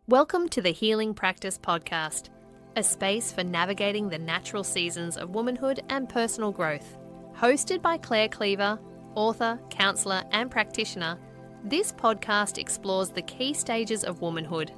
Welcome to the Healing Practice Podcast, a space for navigating the natural seasons of womanhood and personal growth. Hosted by Claire Cleaver, author, counsellor, and practitioner, this podcast explores the key stages of womanhood,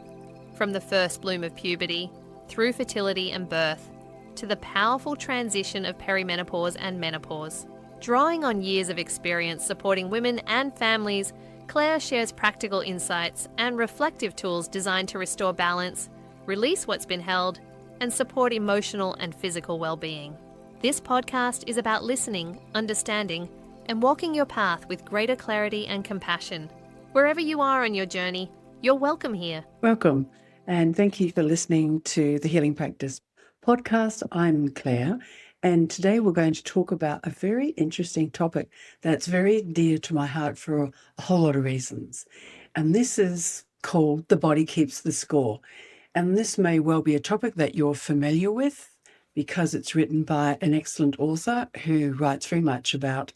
from the first bloom of puberty, through fertility and birth, to the powerful transition of perimenopause and menopause. Drawing on years of experience supporting women and families, Claire shares practical insights and reflective tools designed to restore balance, release what's been held, and support emotional and physical well-being. This podcast is about listening, understanding, and walking your path with greater clarity and compassion. Wherever you are on your journey, you're welcome here. Welcome, and thank you for listening to the Healing Practice Podcast. I'm Claire, and today we're going to talk about a very interesting topic that's very dear to my heart for a whole lot of reasons. And this is called The Body Keeps the Score. And this may well be a topic that you're familiar with because it's written by an excellent author who writes very much about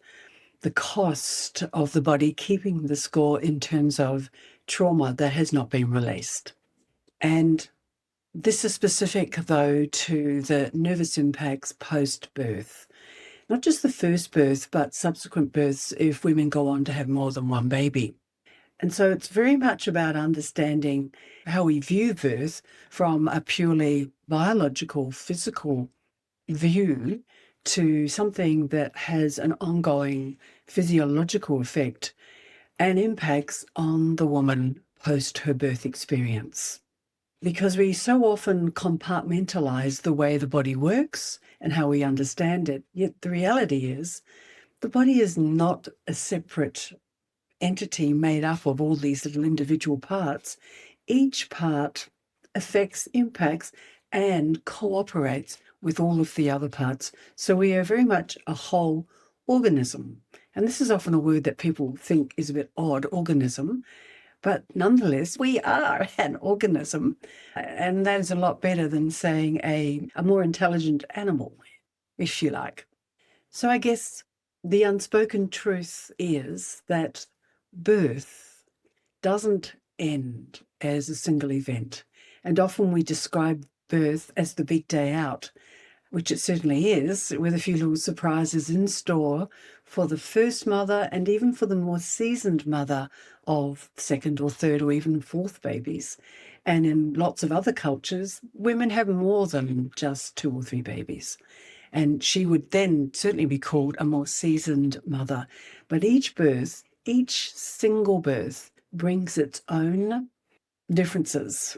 the cost of the body keeping the score in terms of trauma that has not been released. And this is specific, though, to the nervous impacts post-birth. Not just the first birth, but subsequent births if women go on to have more than one baby. And so it's very much about understanding how we view birth from a purely biological, physical view to something that has an ongoing physiological effect and impacts on the woman post her birth experience. Because we so often compartmentalize the way the body works and how we understand it, yet the reality is the body is not a separate entity made up of all these little individual parts. Each part affects, impacts, and cooperates with all of the other parts. So we are very much a whole organism. And this is often a word that people think is a bit odd, organism. But nonetheless, we are an organism, and that is a lot better than saying a more intelligent animal, if you like. So I guess the unspoken truth is that birth doesn't end as a single event. And often we describe birth as the big day out, which it certainly is, with a few little surprises in store for the first mother and even for the more seasoned mother of second or third or even fourth babies. And in lots of other cultures, women have more than just 2 or 3 babies. And she would then certainly be called a more seasoned mother. But each birth, each single birth, brings its own differences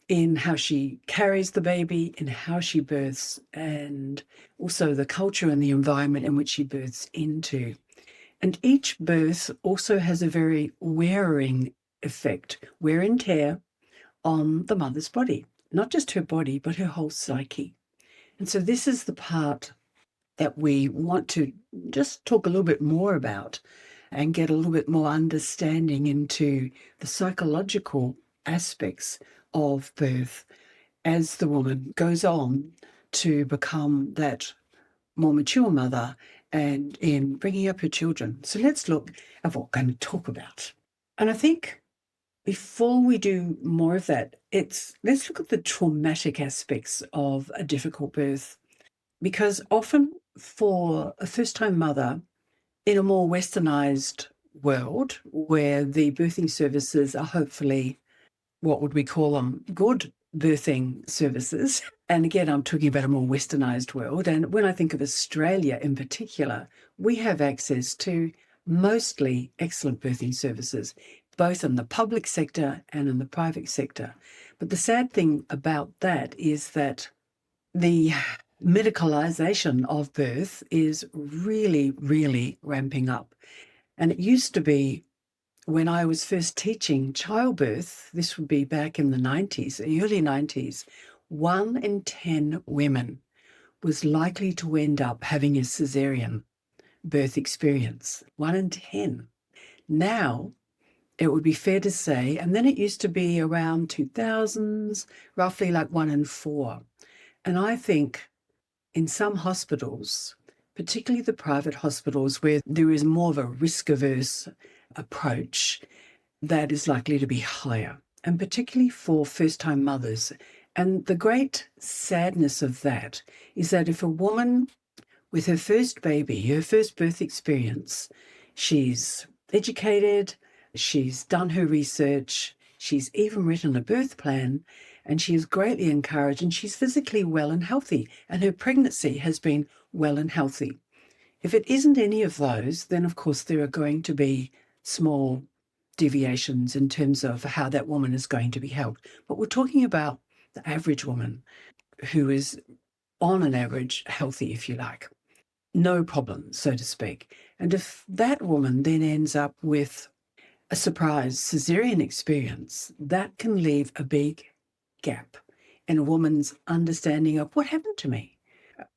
in how she carries the baby, in how she births, and also the culture and the environment in which she births into. And each birth also has a very wearing effect, wear and tear on the mother's body, not just her body, but her whole psyche. And so this is the part that we want to just talk a little bit more about and get a little bit more understanding into the psychological aspects of birth as the woman goes on to become that more mature mother and in bringing up her children. So let's look at what we're going to talk about. And I think before we do more of that, let's look at the traumatic aspects of a difficult birth, because often for a first-time mother in a more westernized world where the birthing services are hopefully, what would we call them, good birthing services. And again, I'm talking about a more westernized world. And when I think of Australia in particular, we have access to mostly excellent birthing services, both in the public sector and in the private sector. But the sad thing about that is that the medicalisation of birth is really, really ramping up. And it used to be, when I was first teaching childbirth, this would be back in the 90s, early 90s, 1 in 10 women was likely to end up having a cesarean birth experience. 1 in 10. Now, it would be fair to say, and then it used to be around 2000s, roughly like 1 in 4. And I think in some hospitals, particularly the private hospitals where there is more of a risk-averse approach, that is likely to be higher. and particularly for first-time mothers. And the great sadness of that is that if a woman with her first baby, her first birth experience, she's educated, she's done her research, she's even written a birth plan, and she is greatly encouraged, and she's physically well and healthy, and her pregnancy has been well and healthy. If it isn't any of those, then of course there are going to be small deviations in terms of how that woman is going to be helped. But we're talking about the average woman who is on an average healthy, if you like, no problem, so to speak. And if that woman then ends up with a surprise cesarean experience, that can leave a big gap in a woman's understanding of what happened to me.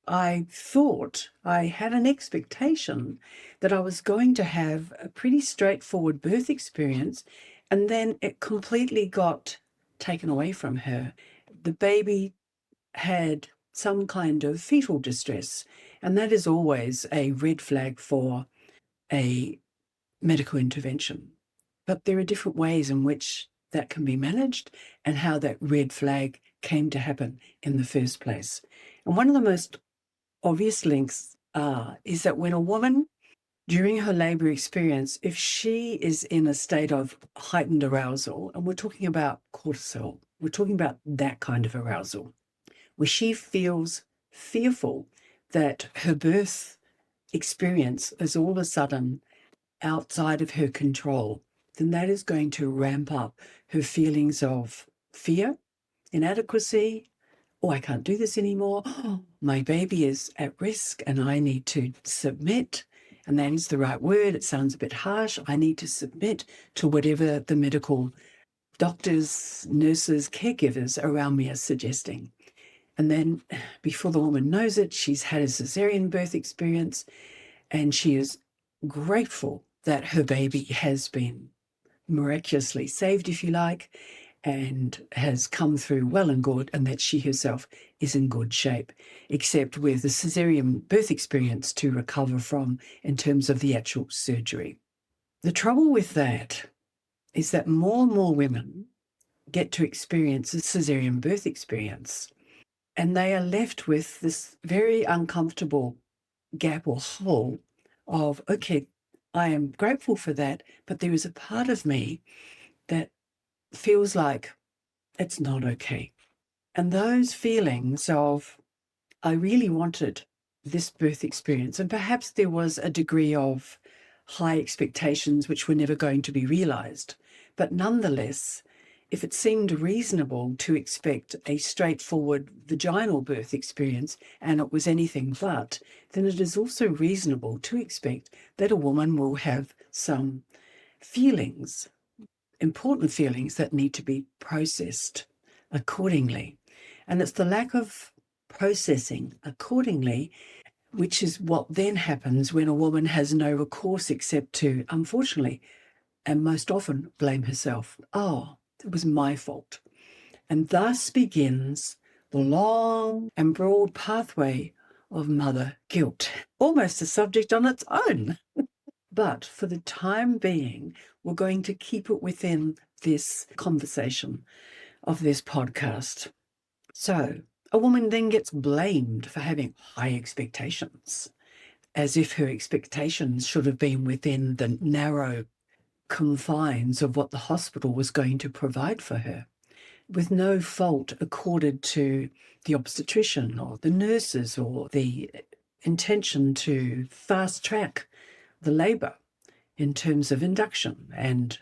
I thought I had an expectation that I was going to have a pretty straightforward birth experience, and then it completely got taken away from her. The baby had some kind of fetal distress, and that is always a red flag for a medical intervention. But there are different ways in which that can be managed and how that red flag came to happen in the first place. And one of the most obvious links is that when a woman, during her labour experience, if she is in a state of heightened arousal, and we're talking about cortisol, we're talking about that kind of arousal, where she feels fearful that her birth experience is all of a sudden outside of her control, then that is going to ramp up her feelings of fear, inadequacy. Oh, I can't do this anymore. Oh, my baby is at risk and I need to submit. And that is the right word. It sounds a bit harsh. I need to submit to whatever the medical doctors, nurses, caregivers around me are suggesting. And then before the woman knows it, she's had a cesarean birth experience and she is grateful that her baby has been miraculously saved, if you like, and has come through well and good, and that she herself is in good shape, except with the cesarean birth experience to recover from in terms of the actual surgery. The trouble with that is that more and more women get to experience a cesarean birth experience, and they are left with this very uncomfortable gap or hole of, okay, I am grateful for that, but there is a part of me that feels like it's not okay. And those feelings of, I really wanted this birth experience, and perhaps there was a degree of high expectations which were never going to be realized. But nonetheless, if it seemed reasonable to expect a straightforward vaginal birth experience and it was anything but, then it is also reasonable to expect that a woman will have some feelings, important feelings that need to be processed accordingly. And it's the lack of processing accordingly, which is what then happens when a woman has no recourse except to, unfortunately, and most often, blame herself. Oh, it was my fault. And thus begins the long and broad pathway of mother guilt, almost a subject on its own. But for the time being, we're going to keep it within this conversation of this podcast. So a woman then gets blamed for having high expectations, as if her expectations should have been within the narrow confines of what the hospital was going to provide for her, with no fault accorded to the obstetrician or the nurses or the intention to fast track the labour in terms of induction and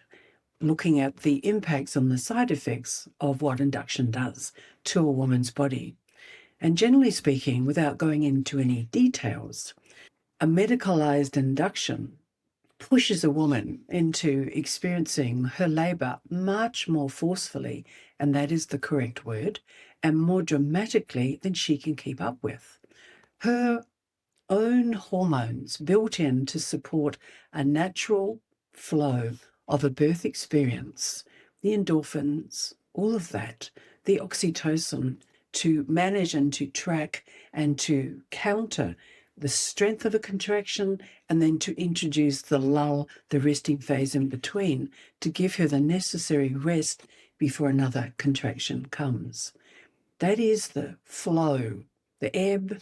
looking at the impacts on the side effects of what induction does to a woman's body. And generally speaking, without going into any details, a medicalised induction pushes a woman into experiencing her labour much more forcefully, and that is the correct word, and more dramatically than she can keep up with. Her own hormones built in to support a natural flow of a birth experience, the endorphins, all of that, the oxytocin, to manage and to track and to counter the strength of a contraction, and then to introduce the lull, the resting phase in between, to give her the necessary rest before another contraction comes. That is the flow, the ebb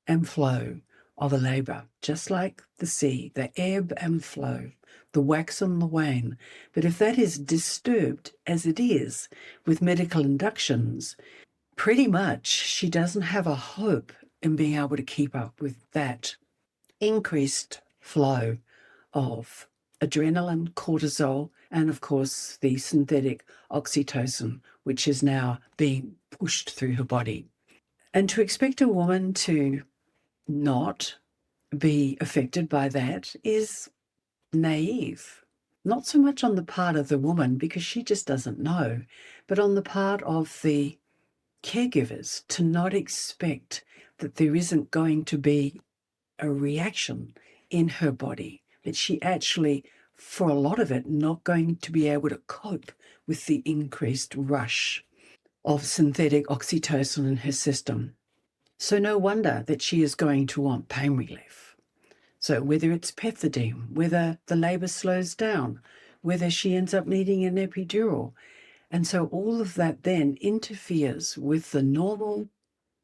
and flow of a labour, just like the sea, the ebb and flow, the wax and the wane. But if that is disturbed, as it is with medical inductions, pretty much she doesn't have a hope in being able to keep up with that increased flow of adrenaline, cortisol, and of course the synthetic oxytocin, which is now being pushed through her body. And to expect a woman to not be affected by that is naive. Not so much on the part of the woman, because she just doesn't know, but on the part of the caregivers, to not expect that there isn't going to be a reaction in her body, that she actually, for a lot of it, not going to be able to cope with the increased rush of synthetic oxytocin in her system. So no wonder that she is going to want pain relief. So whether it's pethidine, whether the labour slows down, whether she ends up needing an epidural. And so all of that then interferes with the normal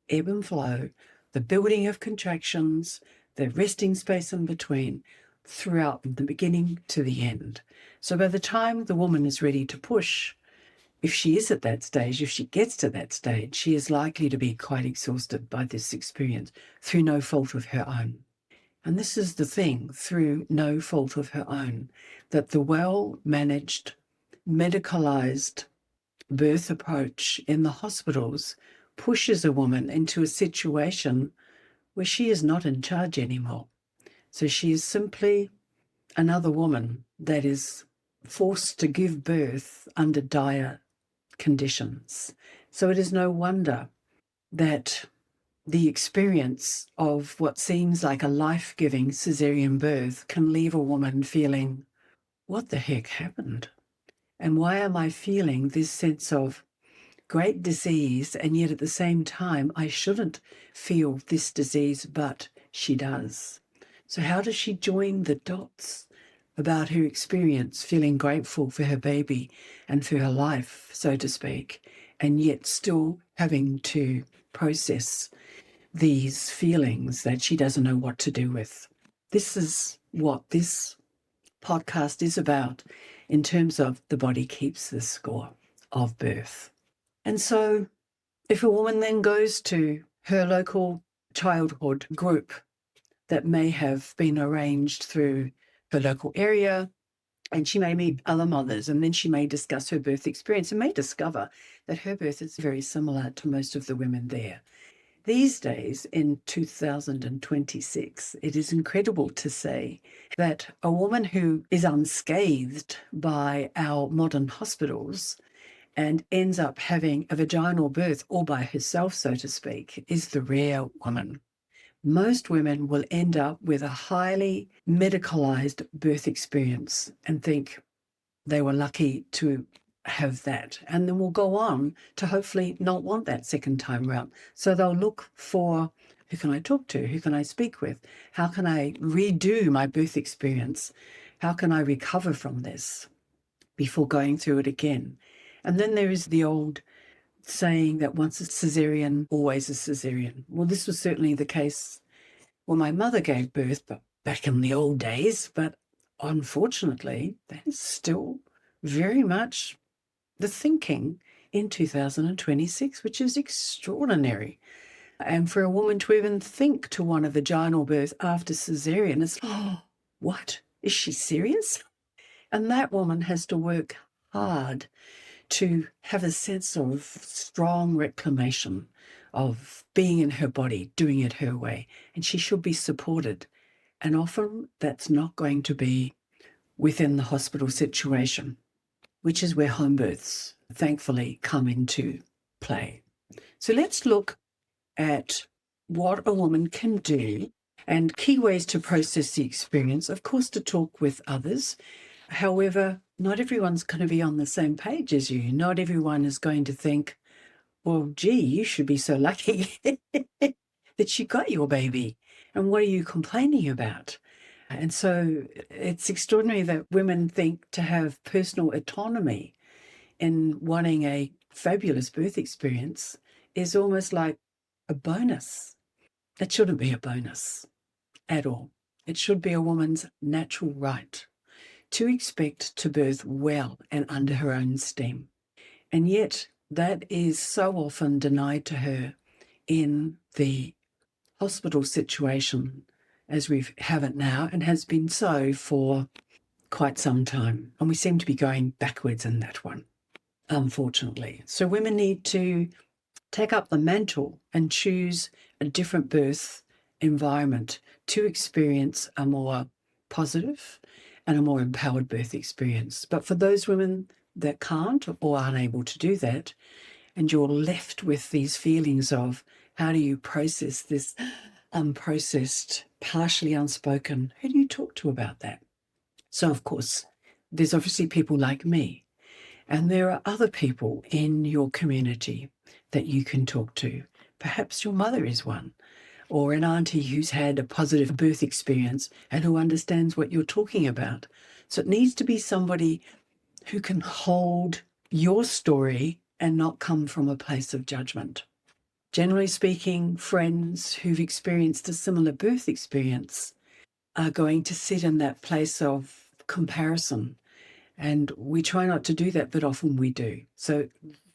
ebb and flow, the building of contractions, the resting space in between, throughout the beginning to the end. So by the time the woman is ready to push, if she is at that stage, if she gets to that stage, she is likely to be quite exhausted by this experience through no fault of her own. And this is the thing, through no fault of her own, that the well-managed, medicalized birth approach in the hospitals pushes a woman into a situation where she is not in charge anymore. So she is simply another woman that is forced to give birth under dire conditions. So it is no wonder that the experience of what seems like a life-giving cesarean birth can leave a woman feeling, what the heck happened? And why am I feeling this sense of great disease, and yet at the same time I shouldn't feel this disease, but she does? So how does she join the dots about her experience, feeling grateful for her baby and for her life, so to speak, and yet still having to process these feelings that she doesn't know what to do with? This is what this podcast is about in terms of the body keeps the score of birth. And so if a woman then goes to her local childhood group that may have been arranged through her local area, and she may meet other mothers, and then she may discuss her birth experience and may discover that her birth is very similar to most of the women there. These days, in 2026, it is incredible to say that a woman who is unscathed by our modern hospitals and ends up having a vaginal birth all by herself, so to speak, is the rare woman. Most women will end up with a highly medicalized birth experience and think they were lucky to have that, and then will go on to hopefully not want that second time round. So they'll look for, who can I talk to? Who can I speak with? How can I redo my birth experience? How can I recover from this before going through it again? And then there is the old saying that once a cesarean, always a cesarean. Well, this was certainly the case when my mother gave birth, but back in the old days. But unfortunately, that is still very much the thinking in 2026, which is extraordinary. And for a woman to even think to want a vaginal birth after cesarean, it's, oh, what? Is she serious? And that woman has to work hard to have a sense of strong reclamation of being in her body, doing it her way. And she should be supported. And often that's not going to be within the hospital situation, which is where home births thankfully come into play. So let's look at what a woman can do and key ways to process the experience, of course, to talk with others. However, not everyone's going to be on the same page as you. Not everyone is going to think, well, gee, you should be so lucky that you got your baby. And what are you complaining about? And so it's extraordinary that women think to have personal autonomy in wanting a fabulous birth experience is almost like a bonus. It shouldn't be a bonus at all. It should be a woman's natural right to expect to birth well and under her own steam. And yet that is so often denied to her in the hospital situation as we have it now, and has been so for quite some time. And we seem to be going backwards in that one, unfortunately. So women need to take up the mantle and choose a different birth environment to experience a more positive and a more empowered birth experience. But for those women that can't or aren't able to do that, and you're left with these feelings of how do you process this unprocessed, partially unspoken, who do you talk to about that? So, of course, there's obviously people like me, and there are other people in your community that you can talk to. Perhaps your mother is one, or an auntie who's had a positive birth experience and who understands what you're talking about. So it needs to be somebody who can hold your story and not come from a place of judgment. Generally speaking, friends who've experienced a similar birth experience are going to sit in that place of comparison. And we try not to do that, but often we do. So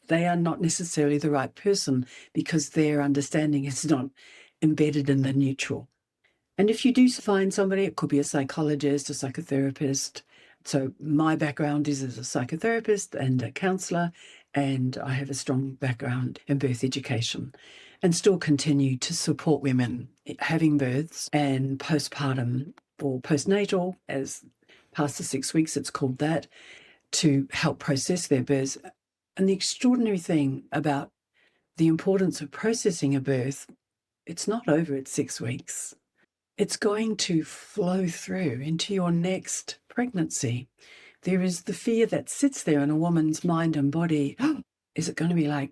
they are not necessarily the right person because their understanding is not embedded in the neutral. And if you do find somebody, it could be a psychologist, a psychotherapist. So my background is as a psychotherapist and a counsellor, and I have a strong background in birth education and still continue to support women having births and postpartum or postnatal, as past the 6 weeks, it's called that, to help process their births. And the extraordinary thing about the importance of processing a birth, it's not over at 6 weeks. It's going to flow through into your next pregnancy. There is the fear that sits there in a woman's mind and body. Is it going to be like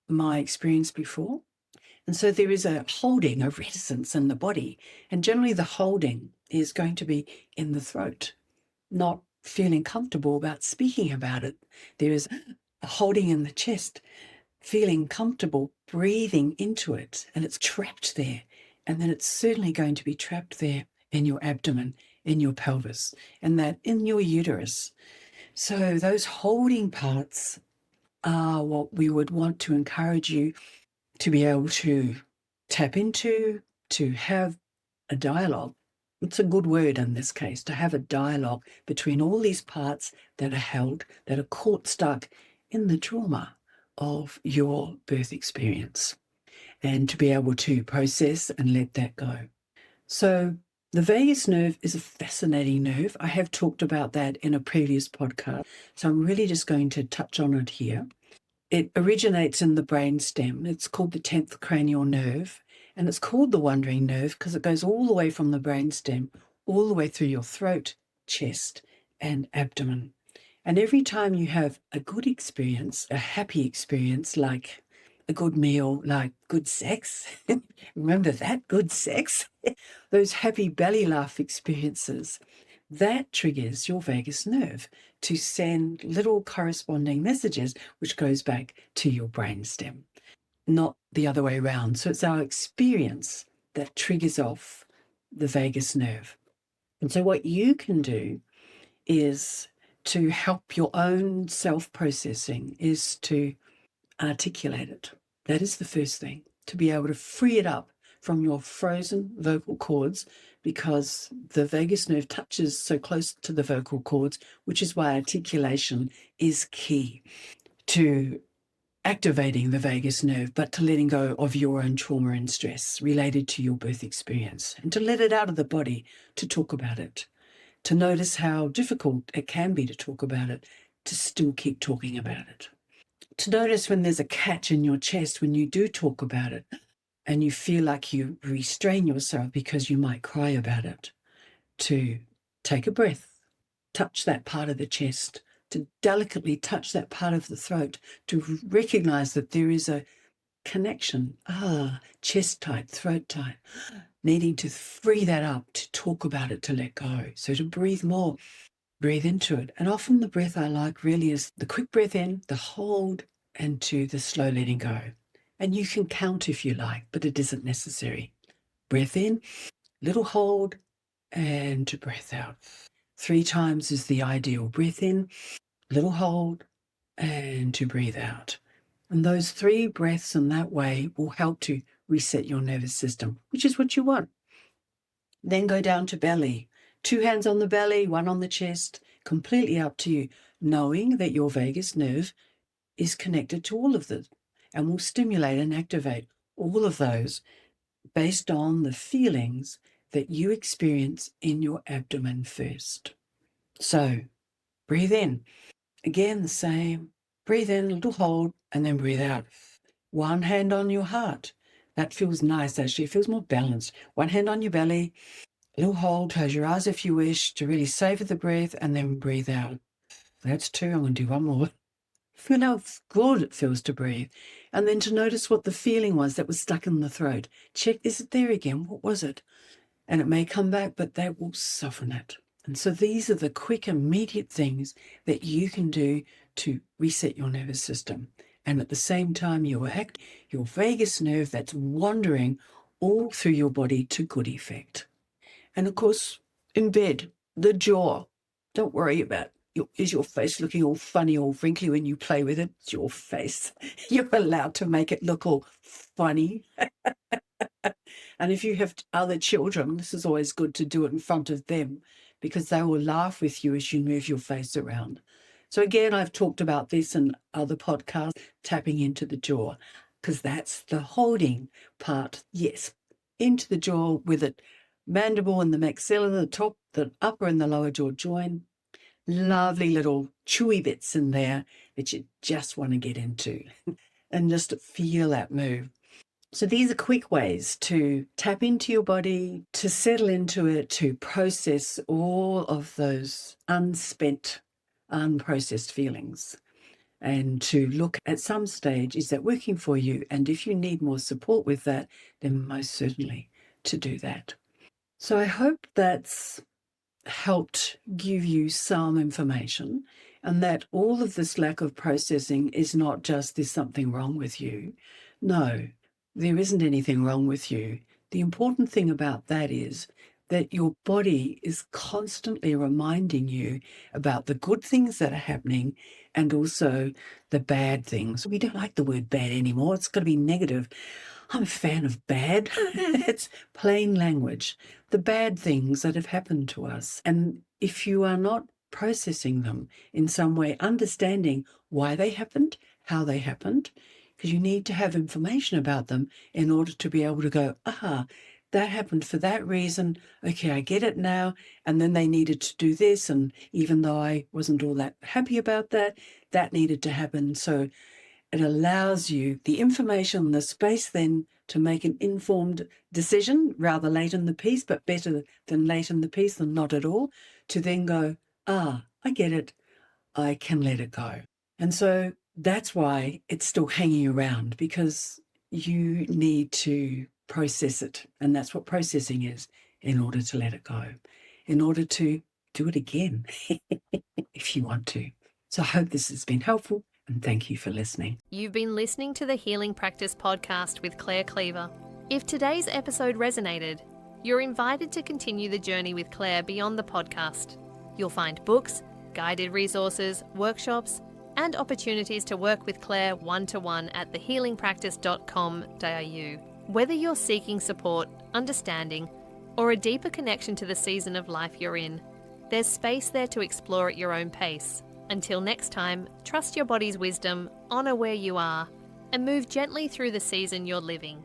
my experience before? And so there is a holding, a reticence in the body. And generally the holding is going to be in the throat, not feeling comfortable about speaking about it. There is a holding in the chest, feeling comfortable breathing into it, and it's trapped there. And then it's certainly going to be trapped there in your abdomen, in your pelvis, and that in your uterus. So those holding parts are what we would want to encourage you to be able to tap into, to have a dialogue. It's a good word in this case, to have a dialogue between all these parts that are held, that are caught stuck in the trauma of your birth experience, and to be able to process and let that go. So the vagus nerve is a fascinating nerve. I have talked about that in a previous podcast, so I'm really just going to touch on it here. It originates in the brainstem. It's called the 10th cranial nerve, and it's called the wandering nerve because it goes all the way from the brainstem, all the way through your throat, chest, and abdomen. And every time you have a good experience, a happy experience, like a good meal, like good sex, remember that, good sex, those happy belly laugh experiences, that triggers your vagus nerve to send little corresponding messages, which goes back to your brainstem, not the other way around. So it's our experience that triggers off the vagus nerve. And so what you can do is to help your own self-processing is to articulate it. That is the first thing, to be able to free it up from your frozen vocal cords, because the vagus nerve touches so close to the vocal cords, which is why articulation is key to activating the vagus nerve, but to letting go of your own trauma and stress related to your birth experience, and to let it out of the body, to talk about it, to notice how difficult it can be to talk about it, to still keep talking about it. To notice when there's a catch in your chest when you do talk about it and you feel like you restrain yourself because you might cry about it. To take a breath, touch that part of the chest, to delicately touch that part of the throat, to recognize that there is a connection. Chest tight, throat tight, needing to free that up, to talk about it, to let go. So to breathe more breathe into it. And often the breath I like really is the quick breath in, the hold, and to the slow letting go. And you can count if you like, but it isn't necessary. Breath in, little hold, and to breath out. 3 times is the ideal. Breath in, little hold, and to breathe out. And those 3 breaths in that way will help to reset your nervous system, which is what you want. Then go down to belly. 2 hands on the belly, 1 on the chest, completely up to you, knowing that your vagus nerve is connected to all of this and will stimulate and activate all of those based on the feelings that you experience in your abdomen first. So breathe in. Again, the same. Breathe in, a little hold, and then breathe out. 1 hand on your heart. That feels nice, actually. It feels more balanced. 1 hand on your belly, a little hold. Close your eyes if you wish to really savor the breath, and then breathe out. That's 2. I'm going to do 1 more. Feel how good it feels to breathe. And then to notice what the feeling was that was stuck in the throat. Check, is it there again? What was it? And it may come back, but that will soften it. And so these are the quick, immediate things that you can do to reset your nervous system. And at the same time, you will act your vagus nerve that's wandering all through your body to good effect. And of course, in bed, the jaw. Don't worry about is your face looking all funny or wrinkly when you play with it? It's your face. You're allowed to make it look all funny. And if you have other children, this is always good to do it in front of them because they will laugh with you as you move your face around. So again, I've talked about this in other podcasts, tapping into the jaw, because that's the holding part. Yes, into the jaw with it. Mandible and the maxilla, the top, the upper and the lower jaw join. Lovely little chewy bits in there that you just want to get into and just feel that move. So these are quick ways to tap into your body, to settle into it, to process all of those unspent, unprocessed feelings, and to look at some stage, is that working for you? And if you need more support with that, then most certainly to do that. So I hope that's helped give you some information, and that all of this lack of processing is not just there's something wrong with you. No, there isn't anything wrong with you. The important thing about that is that your body is constantly reminding you about the good things that are happening and also the bad things. We don't like the word bad anymore. It's got to be negative. I'm a fan of bad. It's plain language. The bad things that have happened to us. And if you are not processing them in some way, understanding why they happened, how they happened, because you need to have information about them in order to be able to go, that happened for that reason. Okay, I get it now. And then they needed to do this. And even though I wasn't all that happy about that, that needed to happen. So it allows you the information, the space then to make an informed decision, rather late in the piece, but better than late in the piece than not at all, to then go, I get it. I can let it go. And so that's why it's still hanging around, because you need to process it. And that's what processing is, in order to let it go, in order to do it again, if you want to. So I hope this has been helpful, and thank you for listening. You've been listening to the Healing Practice podcast with Claire Cleaver. If today's episode resonated, you're invited to continue the journey with Claire beyond the podcast. You'll find books, guided resources, workshops, and opportunities to work with Claire one-to-one at thehealingpractice.com.au. Whether you're seeking support, understanding, or a deeper connection to the season of life you're in, there's space there to explore at your own pace. Until next time, trust your body's wisdom, honour where you are, and move gently through the season you're living.